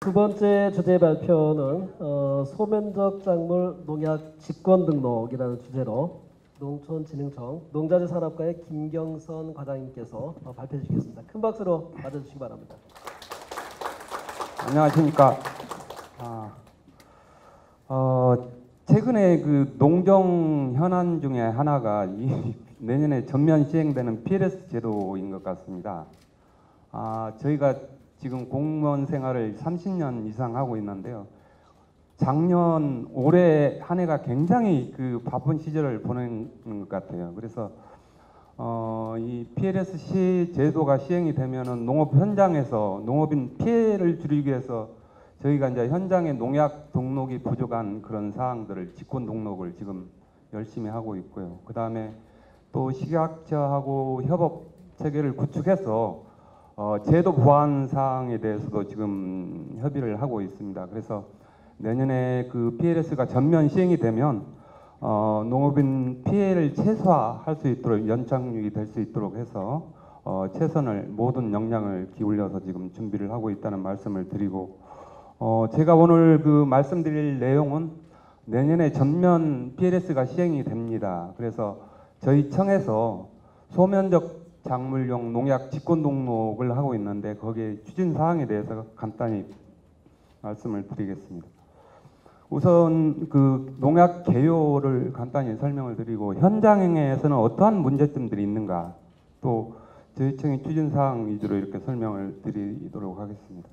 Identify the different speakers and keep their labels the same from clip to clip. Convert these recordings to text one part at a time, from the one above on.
Speaker 1: 두 번째 주제 발표는 소면적 작물 농약 직권 등록이라는 주제로 농촌진흥청 농자재 산업과의 김경선 과장님께서 발표해 주시겠습니다. 큰 박수로 맞아주시기 바랍니다.
Speaker 2: 안녕하십니까. 최근에 그 농정 현안 중에 하나가 내년에 전면 시행되는 PLS 제도인 것 같습니다. 저희가 지금 공무원 생활을 30년 이상 하고 있는데요. 작년 올해 한 해가 굉장히 그 바쁜 시절을 보낸 것 같아요. 그래서 이 PLS 제도가 시행이 되면은 농업 현장에서 농업인 피해를 줄이기 위해서 저희가 이제 현장에 농약 등록이 부족한 그런 사항들을 직권 등록을 지금 열심히 하고 있고요. 그 다음에 또 식약처하고 협업 체계를 구축해서 제도 보완 사항에 대해서도 지금 협의를 하고 있습니다. 그래서 내년에 그 PLS가 전면 시행이 되면 농업인 피해를 최소화할 수 있도록 연착륙이 될 수 있도록 해서 최선을 모든 역량을 기울여서 지금 준비를 하고 있다는 말씀을 드리고 제가 오늘 그 말씀드릴 내용은 내년에 전면 PLS가 시행이 됩니다. 그래서 저희 청에서 소면적 작물용 농약 직권 등록을 하고 있는데 거기에 추진 사항에 대해서 간단히 말씀을 드리겠습니다. 우선 그 농약 개요를 간단히 설명을 드리고 현장에서는 어떠한 문제점들이 있는가 또 저희 청의 추진 사항 위주로 이렇게 설명을 드리도록 하겠습니다.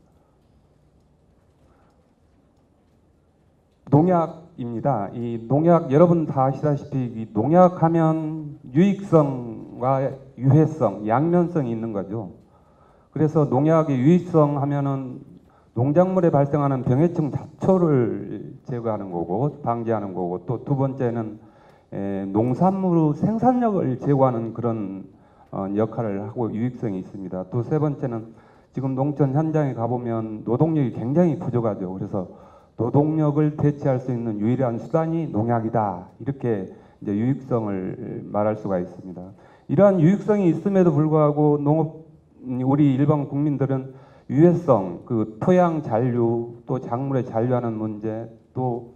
Speaker 2: 농약입니다. 이 농약 여러분 다 아시다시피 이 농약하면 유익성과 유해성, 양면성이 있는 거죠. 그래서 농약의 유익성 하면은 농작물에 발생하는 병해충 잡초를 제거하는 거고 방지하는 거고 또 두 번째는 농산물 생산력을 제고하는 그런 역할을 하고 유익성이 있습니다. 또 세 번째는 지금 농촌 현장에 가보면 노동력이 굉장히 부족하죠. 그래서 노동력을 대체할 수 있는 유일한 수단이 농약이다. 이렇게 이제 유익성을 말할 수가 있습니다. 이러한 유익성이 있음에도 불구하고 우리 일반 국민들은 유해성, 그 토양 잔류, 또 작물에 잔류하는 문제, 또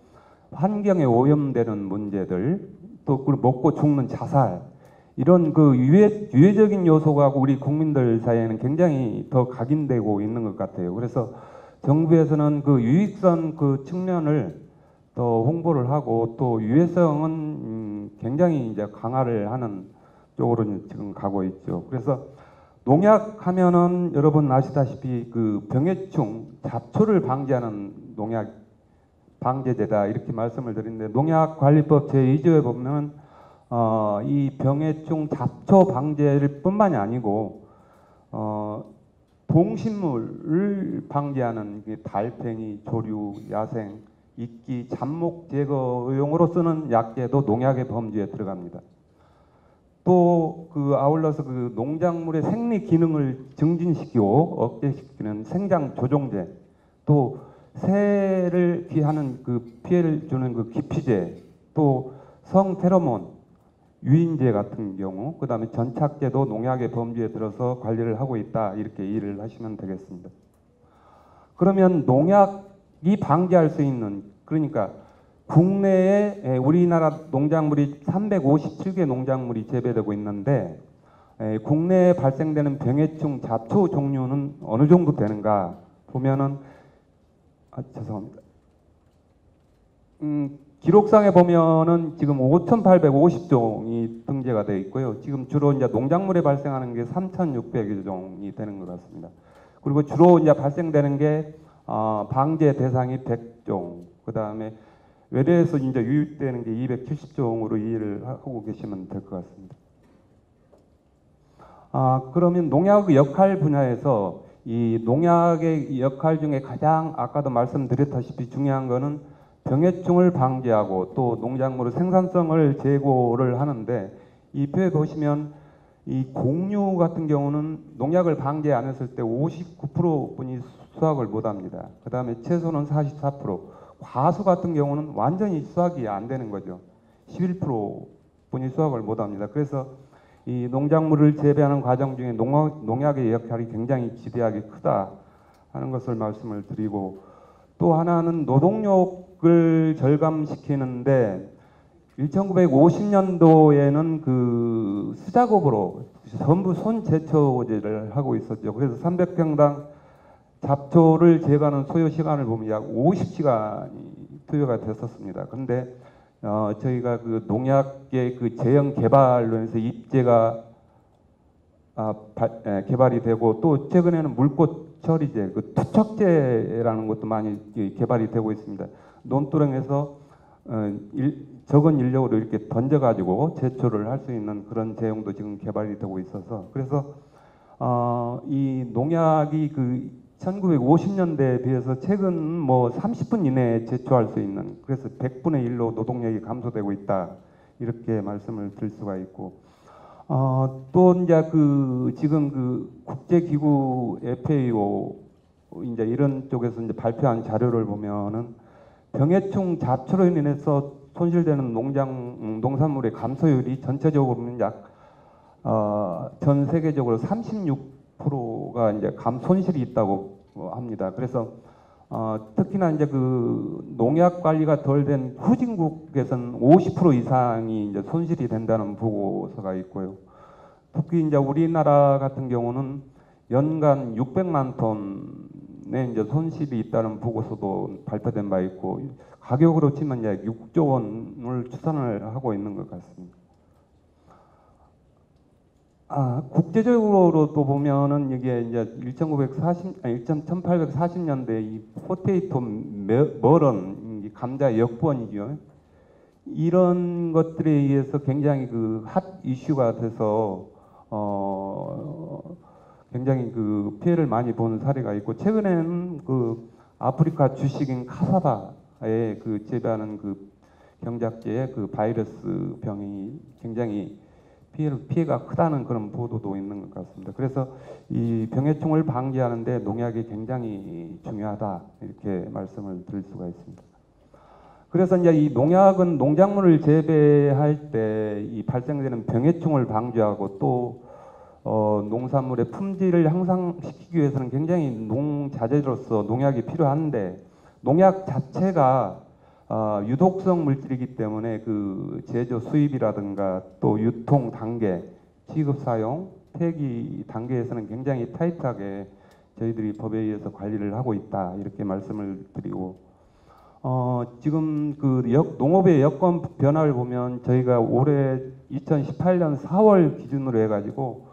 Speaker 2: 환경에 오염되는 문제들, 또 먹고 죽는 자살, 이런 그 유해적인 요소가 우리 국민들 사이에는 굉장히 더 각인되고 있는 것 같아요. 그래서 정부에서는 그 유익성 그 측면을 더 홍보를 하고 또 유해성은 굉장히 이제 강화를 하는 쪽으로 지금 가고 있죠. 그래서 농약하면은 여러분 아시다시피 그 병해충 잡초를 방지하는 농약 방제제다 이렇게 말씀을 드리는데 농약관리법 제2조에 보면 이 병해충 잡초 방제를 뿐만이 아니고 동식물을 방지하는 달팽이, 조류, 야생, 이끼, 잡목 제거용으로 쓰는 약재도 농약의 범주에 들어갑니다. 또 그 아울러서 그 농작물의 생리 기능을 증진시키고 억제시키는 생장 조종제, 또 새를 기하는 그 피해를 주는 그 기피제, 또 성페로몬, 유인제 같은 경우, 그 다음에 전착제도 농약의 범주에 들어서 관리를 하고 있다. 이렇게 이해를 하시면 되겠습니다. 그러면 농약이 방지할 수 있는, 그러니까 국내에 우리나라 농작물이 357개 농작물이 재배되고 있는데 국내에 발생되는 병해충 잡초 종류는 어느 정도 되는가 보면은 죄송합니다. 기록상에 보면은 지금 5,850종이 등재가 되어 있고요. 지금 주로 이제 농작물에 발생하는 게 3,600여 종이 되는 것 같습니다. 그리고 주로 이제 발생되는 게 방제 대상이 100종, 그 다음에 외래에서 이제 유입되는 게 270종으로 이해를 하고 계시면 될 것 같습니다. 그러면 농약 역할 분야에서 이 농약의 역할 중에 가장 아까도 말씀드렸다시피 중요한 거는 병해충을 방지하고 또 농작물의 생산성을 제고를 하는데 이 표에 보시면 이 공유 같은 경우는 농약을 방제 안 했을 때 59%분이 수확을 못합니다. 그 다음에 채소는 44%, 과수 같은 경우는 완전히 수확이 안 되는 거죠. 11%분이 수확을 못합니다. 그래서 이 농작물을 재배하는 과정 중에 농약의 역할이 굉장히 지대하게 크다 하는 것을 말씀을 드리고, 또 하나는 노동력을 절감시키는데 1950년도에는 그 수작업으로 전부 손제초제를 하고 있었죠. 그래서 300평당 잡초를 제거하는 소요 시간을 보면 약 50시간이 투여가 됐었습니다. 그런데 저희가 그 농약의 그 제형 개발로 해서 입제가 개발이 되고, 또 최근에는 물꽃 처리제, 그 투척제라는 것도 많이 개발이 되고 있습니다. 논두렁에서 적은 인력으로 이렇게 던져가지고 제초를 할 수 있는 그런 제형도 지금 개발이 되고 있어서, 그래서 이 농약이 그 1950년대에 비해서 최근 뭐 30분 이내에 제초할 수 있는, 그래서 100분의 1로 노동력이 감소되고 있다, 이렇게 말씀을 드릴 수가 있고, 또 이제 그 지금 그 국제기구 FAO 이제 이런 쪽에서 이제 발표한 자료를 보면은 병해충 잡초로 인해서 손실되는 농산물의 감소율이 전체적으로는 약 전 세계적으로 36%가 이제 손실이 있다고 합니다. 그래서 특히나 이제 그 농약 관리가 덜 된 후진국에서는 50% 이상이 이제 손실이 된다는 보고서가 있고요. 특히 이제 우리나라 같은 경우는 연간 600만 톤의 이제 손실이 있다는 보고서도 발표된 바 있고, 가격으로 치면 약 6조 원을 추산을 하고 있는 것 같습니다. 국제적으로도 보면은 이게 이제 1840년대 이 포테이토 머런, 감자 역번이죠. 이런 것들에 의해서 굉장히 그 핫 이슈가 돼서 굉장히 그 피해를 많이 보는 사례가 있고, 최근에는 그 아프리카 주식인 카사바에 그 재배하는 그 경작지에 그 바이러스 병이 굉장히 피해가 크다는 그런 보도도 있는 것 같습니다. 그래서 이 병해충을 방지하는데 농약이 굉장히 중요하다, 이렇게 말씀을 드릴 수가 있습니다. 그래서 이제 이 농약은 농작물을 재배할 때 이 발생되는 병해충을 방지하고, 또 농산물의 품질을 향상시키기 위해서는 굉장히 농자재로서 농약이 필요한데, 농약 자체가 유독성 물질이기 때문에 그 제조 수입이라든가 또 유통 단계, 취급 사용, 폐기 단계에서는 굉장히 타이트하게 저희들이 법에 의해서 관리를 하고 있다, 이렇게 말씀을 드리고, 지금 그 농업의 여건 변화를 보면 저희가 올해 2018년 4월 기준으로 해가지고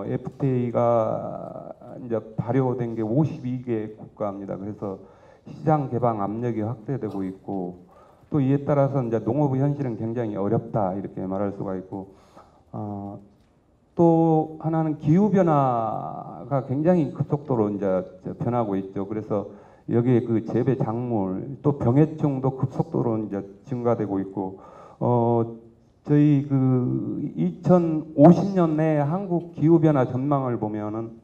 Speaker 2: FTA가 이제 발효된 게 52개 국가입니다. 그래서 시장 개방 압력이 확대되고 있고, 또 이에 따라서 이제 농업의 현실은 굉장히 어렵다, 이렇게 말할 수가 있고, 또 하나는 기후 변화가 굉장히 급속도로 이제 변하고 있죠. 그래서 여기에 그 재배 작물, 또 병해충도 급속도로 이제 증가되고 있고, 저희 그 2050년에 한국 기후 변화 전망을 보면은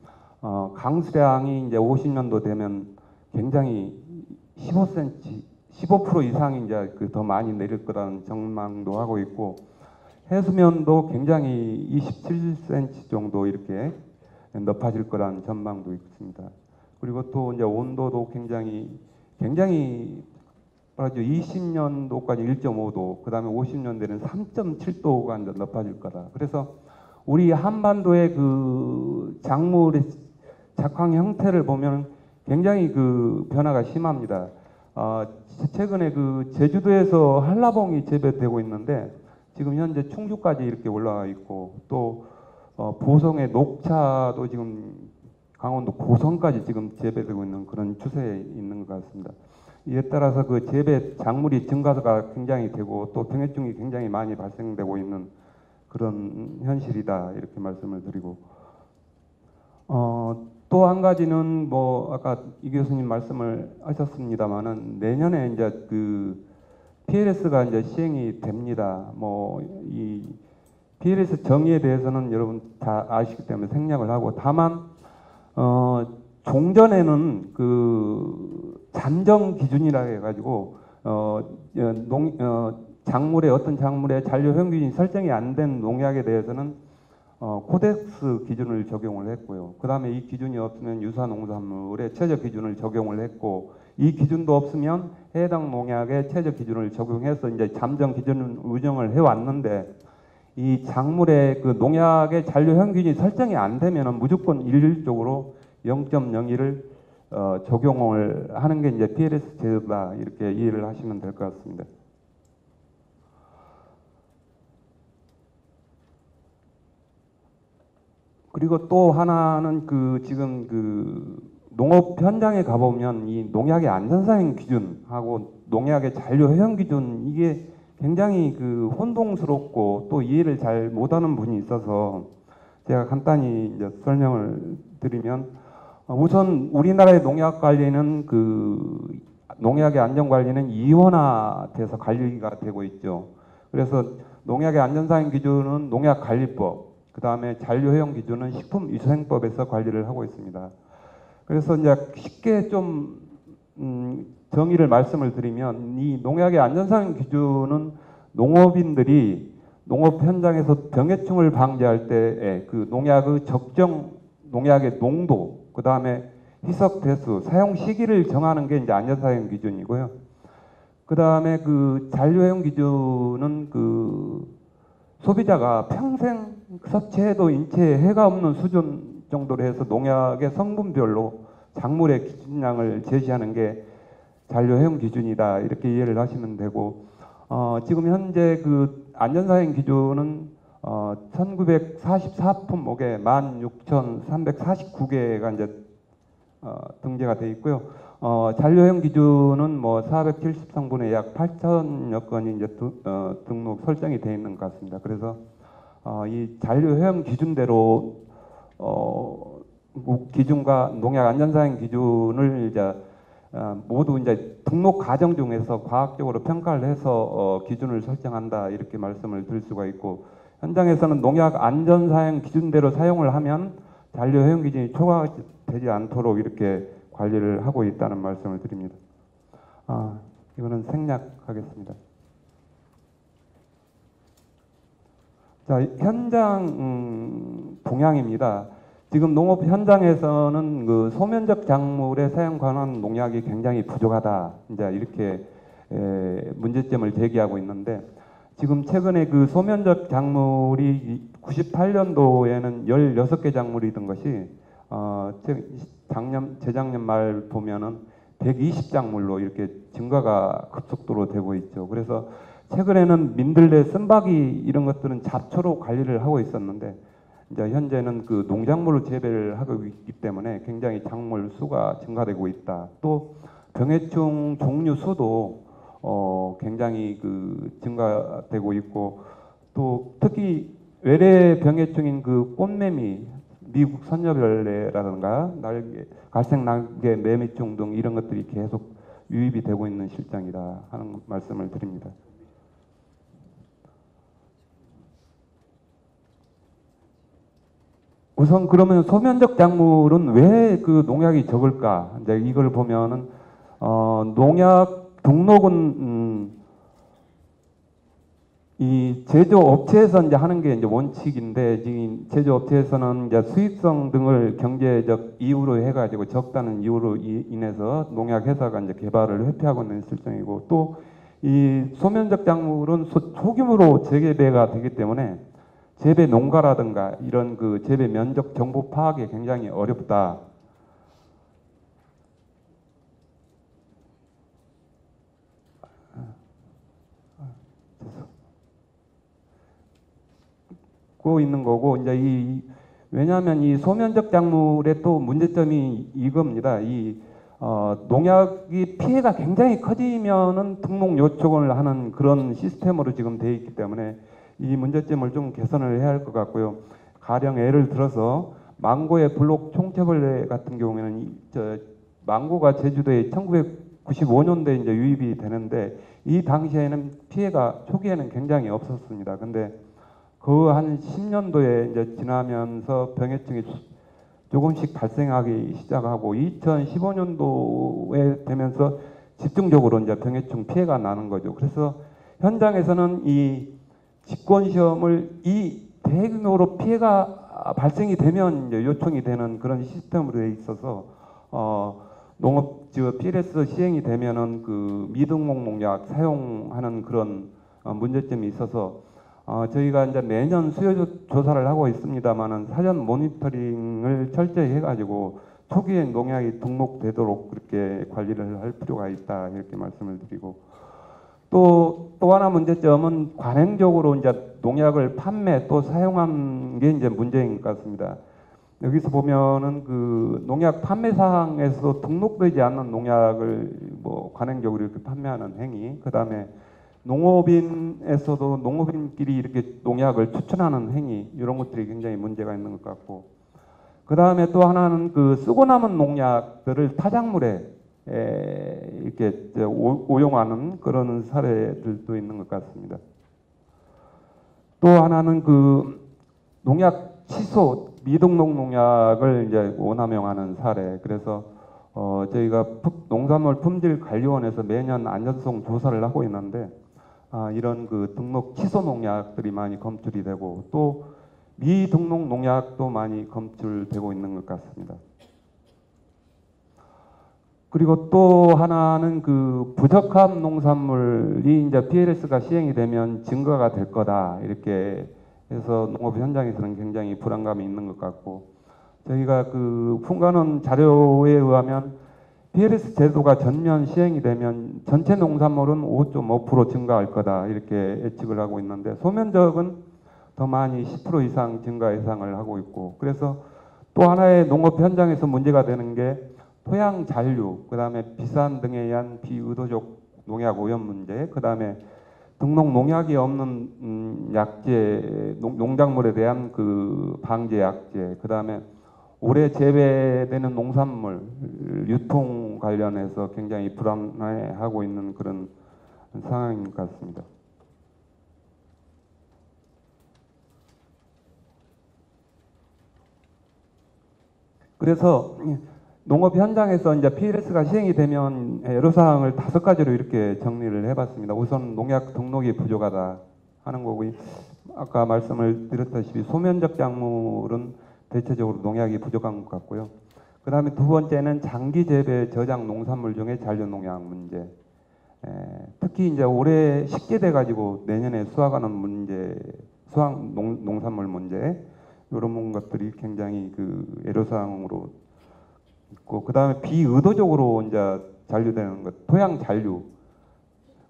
Speaker 2: 강수량이 이제 50년도 되면 굉장히 15cm, 15% 이상이 이제 그 더 많이 내릴 거라는 전망도 하고 있고, 해수면도 굉장히 27cm 정도 이렇게 높아질 거라는 전망도 있습니다. 그리고 또 이제 온도도 굉장히 말하죠. 20년도까지 1.5도, 그 다음에 50년대는 3.7도가 이제 높아질 거다. 그래서 우리 한반도의 그 작물의 작황 형태를 보면 굉장히 그 변화가 심합니다. 최근에 그 제주도에서 한라봉이 재배되고 있는데 지금 현재 충주까지 이렇게 올라와 있고, 또 보성의 녹차도 지금 강원도 고성까지 지금 재배되고 있는 그런 추세에 있는 것 같습니다. 이에 따라서 그 재배 작물이 증가가 굉장히 되고, 또 병해충이 굉장히 많이 발생되고 있는 그런 현실이다, 이렇게 말씀을 드리고, 또 한 가지는 뭐 아까 이 교수님 말씀을 하셨습니다만은 내년에 이제 그 PLS가 이제 시행이 됩니다. 뭐 이 PLS 정의에 대해서는 여러분 다 아시기 때문에 생략을 하고, 다만 종전에는 그 잠정 기준이라 해가지고 작물의 어떤 작물의 잔류 평균이 설정이 안 된 농약에 대해서는 코덱스 기준을 적용을 했고요. 그 다음에 이 기준이 없으면 유사농산물의 최저 기준을 적용을 했고, 이 기준도 없으면 해당 농약의 최저 기준을 적용해서 이제 잠정 기준을 운영을 해왔는데, 이 작물의 그 농약의 잔류형 기준이 설정이 안 되면은 무조건 일률적으로 0.01을 적용을 하는 게 이제 PLS 제도다, 이렇게 이해를 하시면 될 것 같습니다. 그리고 또 하나는 지금 농업 현장에 가보면 이 농약의 안전사용 기준하고 농약의 잔류 허용 기준, 이게 굉장히 혼동스럽고 또 이해를 잘 못하는 분이 있어서 제가 간단히 이제 설명을 드리면, 우선 우리나라의 농약 관리는 농약의 안전 관리는 이원화돼서 관리가 되고 있죠. 그래서 농약의 안전사용 기준은 농약관리법, 그 다음에 잔류허용 기준은 식품위생법에서 관리를 하고 있습니다. 그래서 이제 쉽게 좀 정의를 말씀을 드리면, 이 농약의 안전사용 기준은 농업인들이 농업 현장에서 병해충을 방지할 때에 그 농약의 적정 농약의 농도, 그 다음에 희석 대수, 사용 시기를 정하는 게 이제 안전사용 기준이고요. 그 다음에 잔류허용 기준은 소비자가 평생 섭취해도 인체에 해가 없는 수준 정도로 해서 농약의 성분별로 작물의 기준량을 제시하는 게 잔류허용 기준이다, 이렇게 이해를 하시면 되고, 지금 현재 안전사용 기준은 1944품목에 16,349개가 이제 등재가 되어 있고요. 잔류허용 기준은 뭐 470성분의 약 8천여 건이 이제 등록 설정이 되어 있는 것 같습니다. 그래서 이 잔류허용 기준대로 기준과 농약 안전사용 기준을 이제 모두 이제 등록 과정 중에서 과학적으로 평가를 해서 기준을 설정한다, 이렇게 말씀을 드릴 수가 있고, 현장에서는 농약 안전사용 기준대로 사용을 하면 잔류허용 기준이 초과되지 않도록 이렇게 관리를 하고 있다는 말씀을 드립니다. 이거는 생략하겠습니다. 자, 현장 동향입니다. 지금 농업 현장에서는 소면적 작물의 사용 관한 농약이 굉장히 부족하다, 이제 이렇게 문제점을 제기하고 있는데, 지금 최근에 소면적 작물이 98년도에는 16개 작물이던 것이 재작년 말 보면은 120작물로 이렇게 증가가 급속도로 되고 있죠. 그래서 최근에는 민들레, 쓴바귀 이런 것들은 잡초로 관리를 하고 있었는데, 이제 현재는 농작물로 재배를 하고 있기 때문에 굉장히 작물 수가 증가되고 있다. 또 병해충 종류 수도 굉장히 증가되고 있고, 또 특히 외래 병해충인 꽃매미, 미국 선녀벌레라든가 갈색 날개 매미충 등 이런 것들이 계속 유입이 되고 있는 실정이다 하는 말씀을 드립니다. 우선 그러면 소면적 작물은 왜 농약이 적을까? 이제 이걸 보면은 농약 등록은 이 제조업체에서 이제 하는 게 이제 원칙인데, 지금 제조업체에서는 이제 수익성 등을 경제적 이유로 해가지고 적다는 이유로 인해서 농약 회사가 이제 개발을 회피하고 있는 실정이고, 또 이 소면적 작물은 소규모로 재개배가 되기 때문에 재배 농가라든가 이런 재배 면적 정보 파악이 굉장히 어렵다. 고 있는 거고, 이제 왜냐하면 이 소면적 작물의 또 문제점이 이겁니다. 농약이 피해가 굉장히 커지면은 등록 요청을 하는 그런 시스템으로 지금 되어 있기 때문에 이 문제점을 좀 개선을 해야 할 것 같고요. 가령 예를 들어서 망고의 블록 총체벌레 같은 경우에는 망고가 제주도에 1995년도에 이제 유입이 되는데, 이 당시에는 피해가 초기에는 굉장히 없었습니다. 근데 한 10년도에 이제 지나면서 병해충이 조금씩 발생하기 시작하고, 2015년도에 되면서 집중적으로 이제 병해충 피해가 나는 거죠. 그래서 현장에서는 이 직권 시험을 대규모로 피해가 발생이 되면 이제 요청이 되는 그런 시스템으로 돼 있어서 농업 PLS 시행이 되면은 그 미등록 농약 사용하는 그런 문제점이 있어서 저희가 이제 매년 수요 조사를 하고 있습니다만은 사전 모니터링을 철저히 해가지고 초기에 농약이 등록되도록 그렇게 관리를 할 필요가 있다 이렇게 말씀을 드리고 또 하나 문제점은 관행적으로 이제 농약을 판매 또 사용한 게 이제 문제인 것 같습니다. 여기서 보면은 그 농약 판매사항에서 등록되지 않는 농약을 뭐 관행적으로 이렇게 판매하는 행위, 그 다음에 농업인에서도 농업인끼리 이렇게 농약을 추천하는 행위 이런 것들이 굉장히 문제가 있는 것 같고, 그 다음에 또 하나는 그 쓰고 남은 농약들을 타작물에 이렇게 오용하는 그런 사례들도 있는 것 같습니다. 또 하나는 그 농약 취소, 미등록 농약을 이제 오남용하는 사례. 그래서 저희가 농산물 품질관리원에서 매년 안전성 조사를 하고 있는데 이런 그 등록 취소 농약들이 많이 검출이 되고 또 미등록 농약도 많이 검출되고 있는 것 같습니다. 그리고 또 하나는 그 부적합 농산물이 이제 PLS가 시행이 되면 증가가 될 거다 이렇게 해서 농업 현장에서는 굉장히 불안감이 있는 것 같고, 저희가 그 풍간원 자료에 의하면 PLS 제도가 전면 시행이 되면 전체 농산물은 5.5% 증가할 거다 이렇게 예측을 하고 있는데 소면적은 더 많이 10% 이상 증가 예상을 하고 있고, 그래서 또 하나의 농업 현장에서 문제가 되는 게 토양 잔류, 그 다음에 비산 등에 의한 비의도적 농약 오염 문제, 그 다음에 등록 농약이 없는 약재, 농작물에 대한 그 방제 약재, 그 다음에 올해 재배되는 농산물 유통 관련해서 굉장히 불안해하고 있는 그런 상황인 것 같습니다. 그래서 농업 현장에서 이제 PLS가 시행이 되면 애로사항을 5가지로 이렇게 정리를 해봤습니다. 우선 농약 등록이 부족하다 하는 거고, 아까 말씀을 드렸다시피 소면적 작물은 대체적으로 농약이 부족한 것 같고요. 그 다음에 두 번째는 장기 재배 저장 농산물 중에 잔류 농약 문제. 특히 이제 올해 쉽게 돼가지고 내년에 수확하는 문제, 농산물 문제, 이런 것들이 굉장히 그 애로사항으로 있고, 그 다음에 비의도적으로 이제 잔류되는 것, 토양 잔류.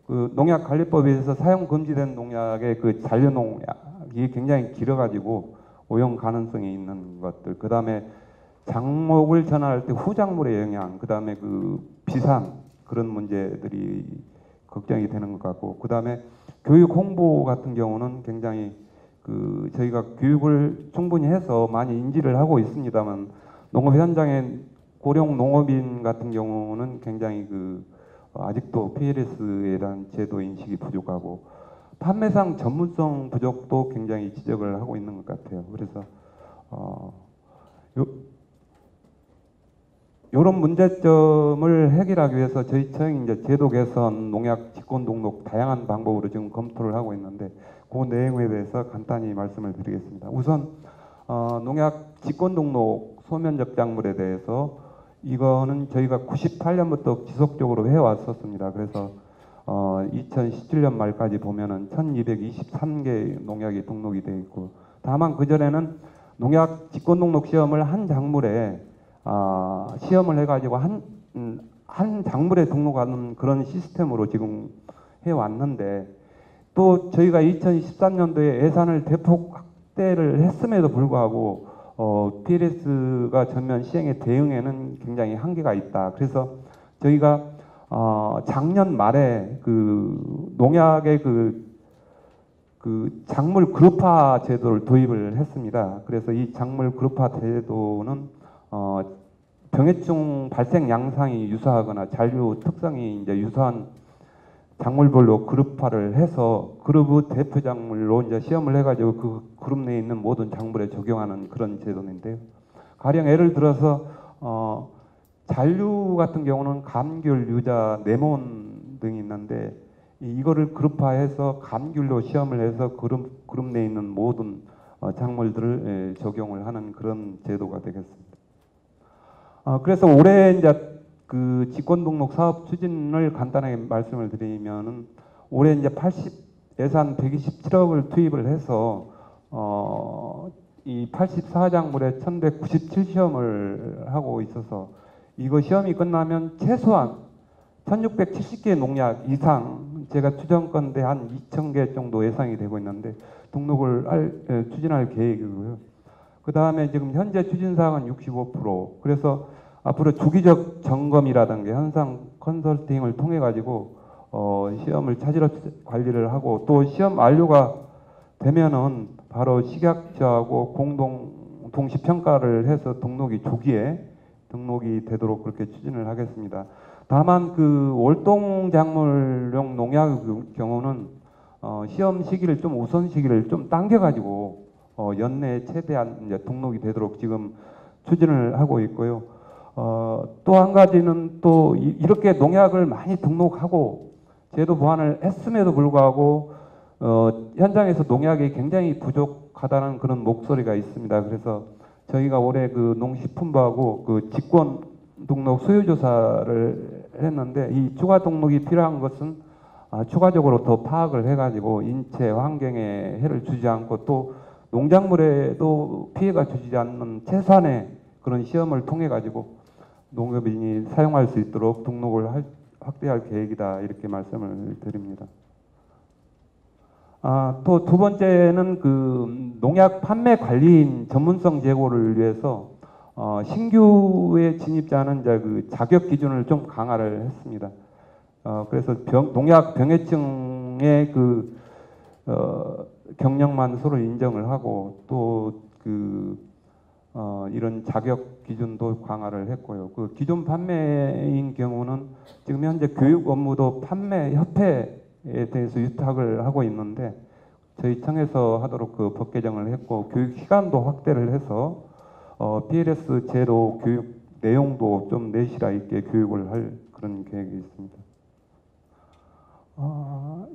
Speaker 2: 그 농약관리법에 의해서 사용 금지된 농약의 그 잔류 농약이 굉장히 길어가지고 오염 가능성이 있는 것들. 그 다음에 작목을 전환할 때 후작물의 영향, 그 다음에 그 비산 그런 문제들이 걱정이 되는 것 같고, 그 다음에 교육 홍보 같은 경우는 굉장히 그 저희가 교육을 충분히 해서 많이 인지를 하고 있습니다만 농업 현장에 고령 농업인 같은 경우는 굉장히 그 아직도 PLS에 대한 제도 인식이 부족하고 판매상 전문성 부족도 굉장히 지적을 하고 있는 것 같아요. 그래서 이런 문제점을 해결하기 위해서 저희 청이 이제 제도 개선, 농약 직권 등록 다양한 방법으로 지금 검토를 하고 있는데 그 내용에 대해서 간단히 말씀을 드리겠습니다. 우선 농약 직권 등록 소면적 작물에 대해서 이거는 저희가 98년부터 지속적으로 해왔었습니다. 그래서 2017년 말까지 보면은 1223개 농약이 등록이 되어 있고, 다만 그전에는 농약 직권 등록 시험을 한 작물에 시험을 해가지고 한 작물에 등록하는 그런 시스템으로 지금 해왔는데, 또 저희가 2013년도에 예산을 대폭 확대를 했음에도 불구하고 PLS가 전면 시행에 대응에는 굉장히 한계가 있다. 그래서 저희가 작년 말에 그 농약의 그 작물 그룹화 제도를 도입을 했습니다. 그래서 이 작물 그룹화 제도는 병해충 발생 양상이 유사하거나 잔류 특성이 이제 유사한 작물별로 그룹화를 해서 그룹의 대표 작물로 이제 시험을 해가지고 그 그룹 내에 있는 모든 작물에 적용하는 그런 제도인데요. 가령 예를 들어서 잔류 같은 경우는 감귤, 유자, 레몬 등이 있는데 이거를 그룹화해서 감귤로 시험을 해서 그룹 내에 있는 모든 작물들을 적용을 하는 그런 제도가 되겠습니다. 그래서 올해 이제 그 직권 등록 사업 추진을 간단하게 말씀을 드리면은 올해 이제 예산 127억을 투입을 해서 이 84작물에 1197시험을 하고 있어서 이거 시험이 끝나면 최소한 1670개 농약 이상 제가 추정컨대 한 2000개 정도 예상이 되고 있는데 등록을 추진할 계획이고요. 그 다음에 지금 현재 추진사항은 65%. 그래서 앞으로 주기적 점검이라든가 현상 컨설팅을 통해 가지고 시험을 차질러 관리를 하고 또 시험 완료가 되면은 바로 식약처하고 공동 동시 평가를 해서 등록이 조기에 등록이 되도록 그렇게 추진을 하겠습니다. 다만 그 월동 작물용 농약의 경우는 시험 시기를 좀 우선 시기를 좀 당겨가지고 연내에 최대한 이제 등록이 되도록 지금 추진을 하고 있고요. 또 한 가지는 또 이렇게 농약을 많이 등록하고 제도 보완을 했음에도 불구하고 현장에서 농약이 굉장히 부족하다는 그런 목소리가 있습니다. 그래서 저희가 올해 그 농식품부하고 그 직권 등록 소요조사를 했는데 이 추가 등록이 필요한 것은 추가적으로 더 파악을 해가지고 인체 환경에 해를 주지 않고 또 농작물에도 피해가 주지 않는 최소한의 그런 시험을 통해 가지고 농업인이 사용할 수 있도록 등록을 확대할 계획이다 이렇게 말씀을 드립니다. 또 두 번째는 그 농약 판매 관리인 전문성 제고를 위해서 신규의 진입자는 이제 그 자격 기준을 좀 강화를 했습니다. 그래서 농약 병해증의 그 경력만 서로 인정을 하고 또 이런 자격 기준도 강화를 했고요. 그 기존 판매인 경우는 지금 현재 교육 업무도 판매 협회에 대해서 위탁을 하고 있는데 저희 청에서 하도록 그 법 개정을 했고 교육 시간도 확대를 해서 PLS 제도 교육 내용도 좀 내실화 있게 교육을 할 그런 계획이 있습니다.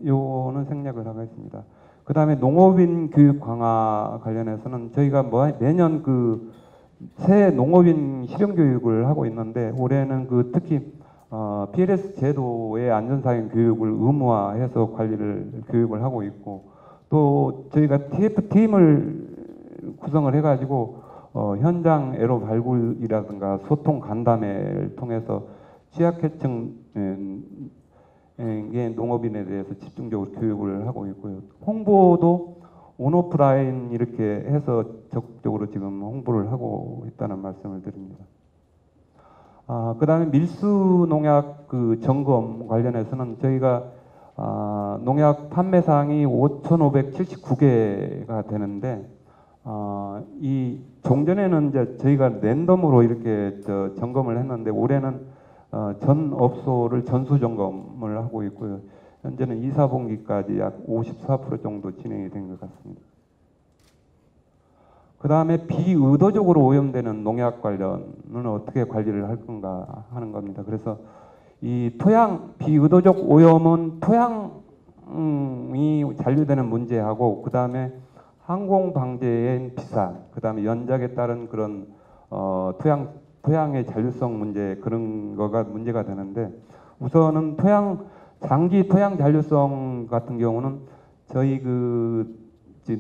Speaker 2: 요거는 생략을 하겠습니다. 그 다음에 농업인 교육 강화 관련해서는 저희가 매년 그 새 농업인 실용 교육을 하고 있는데 올해는 그 특히 PLS 제도의 안전사용 교육을 의무화해서 교육을 하고 있고 또 저희가 TF팀을 구성을 해가지고 현장 애로 발굴이라든가 소통 간담회를 통해서 취약계층 농업인에 대해서 집중적으로 교육을 하고 있고요. 홍보도 온오프라인 이렇게 해서 적극적으로 지금 홍보를 하고 있다는 말씀을 드립니다. 그 다음에 밀수 농약 그 점검 관련해서는 저희가 농약 판매 사항이 5,579개가 되는데 이 종전에는 이제 저희가 랜덤으로 이렇게 점검을 했는데 올해는 전 업소를 전수 점검을 하고 있고요. 현재는 2, 4분기까지 약 54% 정도 진행이 된 것 같습니다. 그 다음에 비의도적으로 오염되는 농약 관련은 어떻게 관리를 할 건가 하는 겁니다. 그래서 이 비의도적 오염은 토양이 잔류되는 문제하고 그 다음에 항공 방제엔 비산, 그 다음에 연작에 따른 그런 토양의 잔류성 문제 그런 거가 문제가 되는데 우선은 장기 토양 잔류성 같은 경우는 저희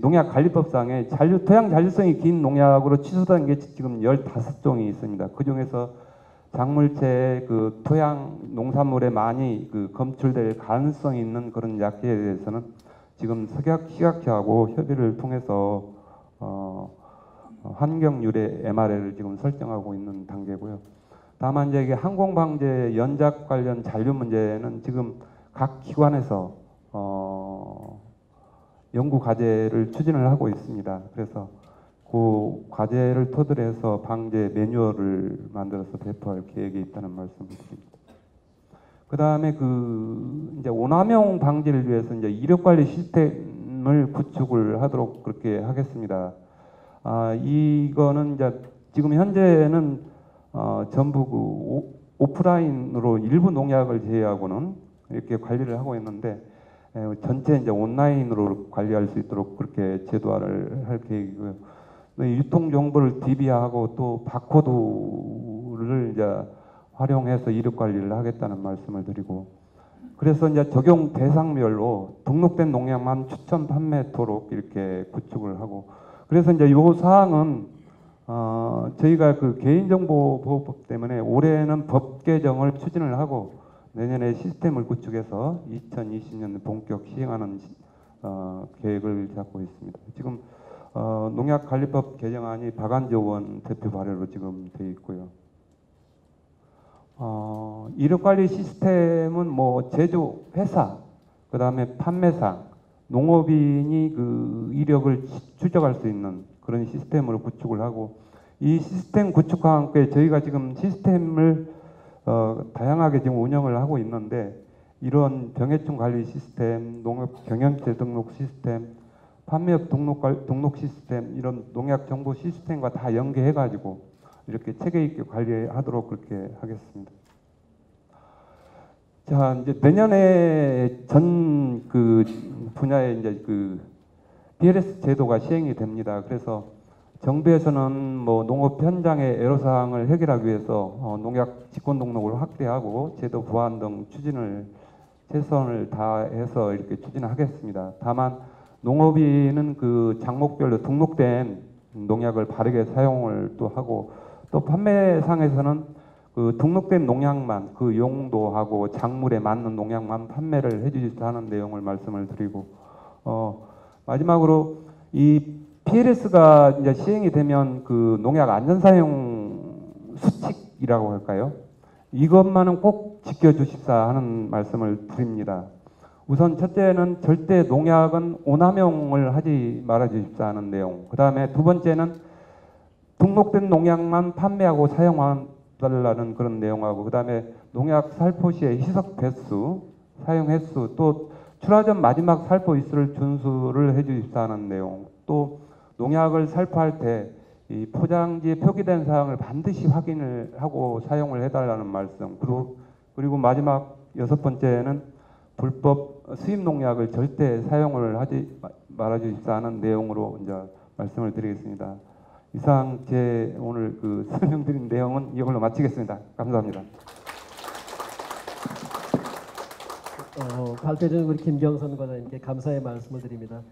Speaker 2: 농약 관리법상에 토양 잔류성이 긴 농약으로 취소된 게 지금 15종이 있습니다. 그 중에서 작물체의 그 토양 농산물에 많이 검출될 가능성이 있는 그런 약재에 대해서는 지금 식약처하고 협의를 통해서 환경 유래 MRL을 지금 설정하고 있는 단계고요. 다만 이제 이게 항공 방제 연작 관련 잔류 문제는 지금 각 기관에서 연구 과제를 추진을 하고 있습니다. 그래서 그 과제를 토대로 해서 방제 매뉴얼을 만들어서 배포할 계획이 있다는 말씀을 드립니다. 그 다음에 이제 오남용 방지를 위해서 이제 이력 관리 시스템을 구축을 하도록 그렇게 하겠습니다. 이거는 이제 지금 현재는 전부 오프라인으로 일부 농약을 제외하고는 이렇게 관리를 하고 있는데 전체 이제 온라인으로 관리할 수 있도록 그렇게 제도화를 할 계획이고요. 유통 정보를 DB화하고 또 바코드를 이제 활용해서 이력 관리를 하겠다는 말씀을 드리고, 그래서 이제 적용 대상별로 등록된 농약만 추천 판매토록 이렇게 구축을 하고, 그래서 이제 요 사항은 저희가 그 개인정보보호법 때문에 올해는 법 개정을 추진을 하고 내년에 시스템을 구축해서 2020년 본격 시행하는 계획을 잡고 있습니다. 지금 농약관리법 개정안이 박안조 의원 대표 발의로 지금 되어 있고요. 이력관리 시스템은 뭐 제조 회사, 그 다음에 판매사, 농업인이 그 이력을 추적할 수 있는 그런 시스템으로 구축을 하고, 이 시스템 구축과 함께 저희가 지금 시스템을 다양하게 지금 운영을 하고 있는데, 이런 병해충 관리 시스템, 농업 경영체 등록 시스템, 판매업 등록 시스템, 이런 농약 정보 시스템과 다 연계해 가지고 이렇게 체계 있게 관리하도록 그렇게 하겠습니다. 자, 이제 내년에 전 그 분야에 이제 그 BLS 제도가 시행이 됩니다. 그래서 정부에서는 뭐 농업 현장의 애로사항을 해결하기 위해서 농약 직권 등록을 확대하고 제도 보완 등 추진을 최선을 다해서 이렇게 추진하겠습니다. 다만 농업인은 그 작목별로 등록된 농약을 바르게 사용을 또 하고, 또 판매상에서는 그 등록된 농약만, 그 용도하고 작물에 맞는 농약만 판매를 해주시자 하는 내용을 말씀을 드리고, 마지막으로 이 PLS가 이제 시행이 되면 그 농약 안전사용 수칙이라고 할까요? 이것만은 꼭 지켜주십사 하는 말씀을 드립니다. 우선 첫째는 절대 농약은 오남용을 하지 말아 주십사 하는 내용. 그 다음에 두 번째는 등록된 농약만 판매하고 사용하달라는 그런 내용하고, 그 다음에 농약 살포 시의 희석 배수, 사용 횟수, 또 출하 전 마지막 살포 일수를 준수를 해주십사 하는 내용, 또 농약을 살포할 때 이 포장지에 표기된 사항을 반드시 확인을 하고 사용을 해달라는 말씀. 그리고 마지막 여섯 번째는 불법 수입 농약을 절대 사용을 하지 말아주십사 하는 내용으로 이제 말씀을 드리겠습니다. 이상 제 오늘 그 설명드린 내용은 이걸로 마치겠습니다. 감사합니다.
Speaker 1: 발표해 주신 우리 김경선 과장님께 감사의 말씀을 드립니다.